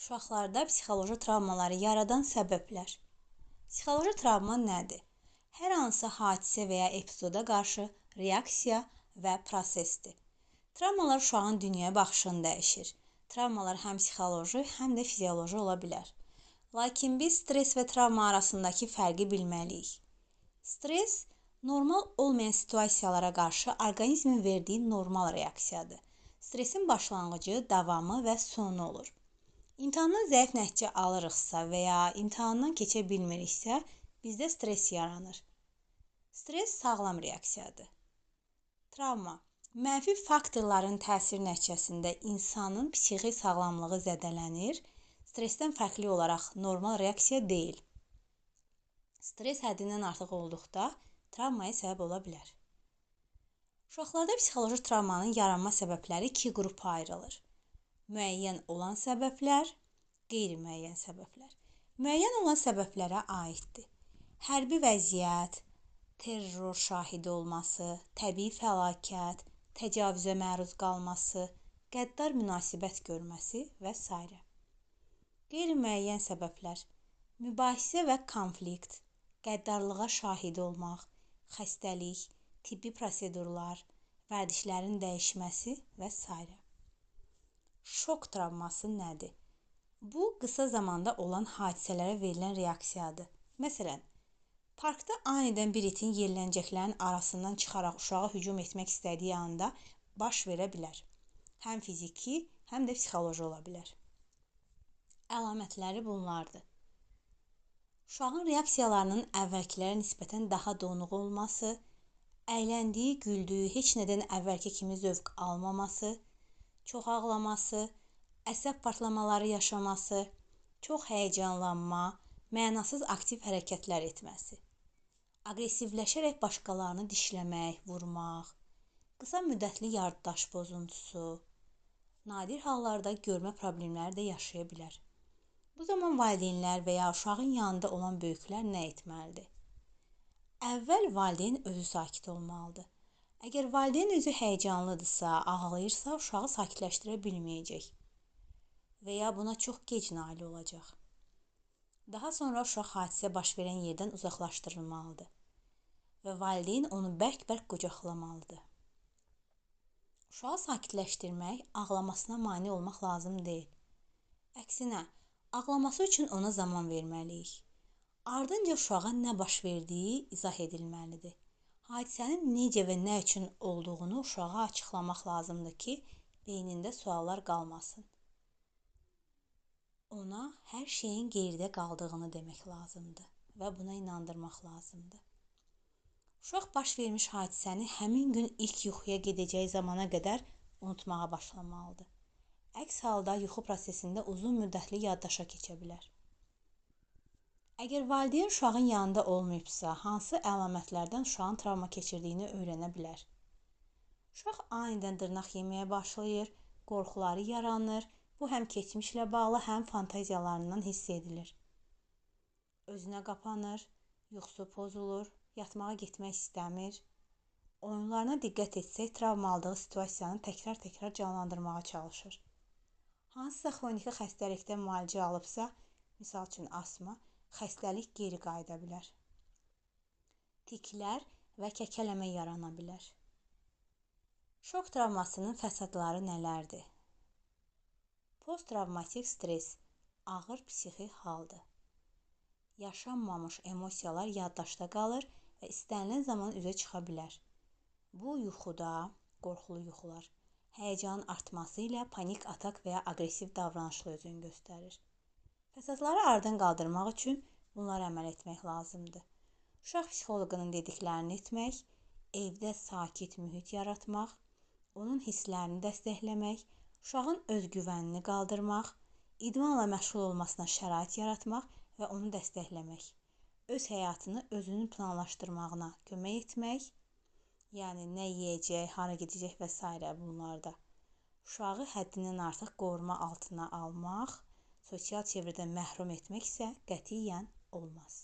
Uşaqlarda psixoloji travmaları yaradan səbəblər. Psixoloji travma nədir? Hər hansı hadisə və ya epizoda qarşı reaksiya və prosesdir. Travmalar uşağın dünyaya baxışını dəyişir. Travmalar həm psixoloji, həm də fizioloji ola bilər. Lakin biz stres və travma arasındakı fərqi bilməliyik. Stres normal olmayan situasiyalara qarşı orqanizmin verdiyi normal reaksiyadır. Stresin başlanğıcı, davamı və sonu olur. İmtahandan zəif nəticə alırıqsa və ya imtahandan keçə bilmiriksə, bizdə stres yaranır. Stres sağlam reaksiyadır. Travma mənfi faktorların təsiri nəticəsində insanın psixi sağlamlığı zədələnir. Stresdən fərqli olaraq normal reaksiya deyil. Stres həddindən artıq olduqda travmaya səbəb ola bilər. Uşaqlarda psixoloji travmanın yaranma səbəbləri iki qrupa ayrılır. Müəyyən olan səbəblər, qeyri-müəyyən səbəblər. Müəyyən olan səbəblərə aiddir. Hərbi vəziyyət, terror şahidi olması, təbii fəlakət, təcavüzə məruz qalması, qəddar münasibət görməsi və s. Qeyri-müəyyən səbəblər, mübahisə və konflikt, qəddarlığa şahid olmaq, xəstəlik, tibbi prosedurlar, vərdişlərin dəyişməsi və s. Şok travması nədir? Bu, qısa zamanda olan hadisələrə verilən reaksiyadır. Məsələn, parkda anidən bir itin yellənəcəklərin arasından çıxaraq uşağa hücum etmək istədiyi anda baş verə bilər. Həm fiziki, həm də psixoloji ola bilər. Əlamətləri bunlardır. Uşağın reaksiyalarının əvvəlkilərə nisbətən daha donuq olması, əyləndiyi, güldüyü, heç nədən əvvəlki kimi zövq almaması, çox ağlaması, əsəb partlamaları yaşaması, çox həyəcanlanma, mənasız aktiv hərəkətlər etməsi, aqressivləşərək başqalarını dişləmək, vurmaq, qısa müddətli yaddaş pozuntusu, nadir hallarda görmə problemləri də yaşaya bilər. Bu zaman valideynlər və ya uşağın yanında olan böyüklər nə etməlidir? Əvvəl valideyn özü sakit olmalıdır. Əgər valideyn özü həyəcanlıdırsa, ağlayırsa, uşağı sakitləşdirə bilməyəcək və ya buna çox gec nail olacaq. Daha sonra uşaq hadisə baş verən yerdən uzaqlaşdırılmalıdır və valideyn onu bərk-bərk qucaqlamalıdır. Uşağı sakitləşdirmək, ağlamasına mane olmaq lazım deyil. Əksinə, ağlaması üçün ona zaman verməliyik. Ardınca uşağa nə baş verdiyi izah edilməlidir. Hadisənin necə və nə üçün olduğunu uşağa açıqlamaq lazımdır ki, beynində suallar qalmasın. Ona hər şeyin geridə qaldığını demək lazımdır və buna inandırmaq lazımdır. Uşaq baş vermiş hadisəni həmin gün ilk yuxuya gedəcəyi zamana qədər unutmağa başlamalıdır. Əks halda yuxu prosesində uzun müddətli yaddaşa keçə bilər. Əgər valideyn uşağın yanında olmayıbsa, hansı əlamətlərdən uşağın travma keçirdiyini öyrənə bilər? Uşaq anidən dırnaq yeməyə başlayır, qorxuları yaranır. Bu həm keçmişlə bağlı, həm fantaziyalarından hiss edilir. Özünə qapanır, yuxusu pozulur, yatmağa getmək istəmir. Oyunlarına diqqət etsək, travma aldığı situasiyanı təkrar canlandırmağa çalışır. Hansısa xroniki xəstəlikdən müalicə alıbsa, misal üçün asma, xəstəlik geri qayıda bilər. Tiklər və kəkələmə yarana bilər. Şok travmasının fəsadları nələrdir? Posttravmatik stres ağır psixi haldır. Yaşanmamış emosiyalar yaddaşda qalır və istənilən zaman üzə çıxa bilər. Bu, yuxuda, qorxulu yuxular, həyəcanın artması ilə panik atak və ya aqressiv davranışla özünü göstərir. Fəsadları aradan qaldırmaq üçün bunlara əməl etmək lazımdır. Uşaq psixoloqunun dediklərini etmək, evdə sakit mühit yaratmaq, onun hisslərini dəstəkləmək, uşağın özgüvənini qaldırmaq, idmanla məşğul olmasına şərait yaratmaq və onu dəstəkləmək, öz həyatını özünün planlaşdırmağına kömək etmək, yəni nə yeyəcək, hara gedəcək və s. bunlarda. Uşağı həddindən artıq qoruma altına almaq, sosial çevrədən məhrum etmək isə qətiyyən olmaz.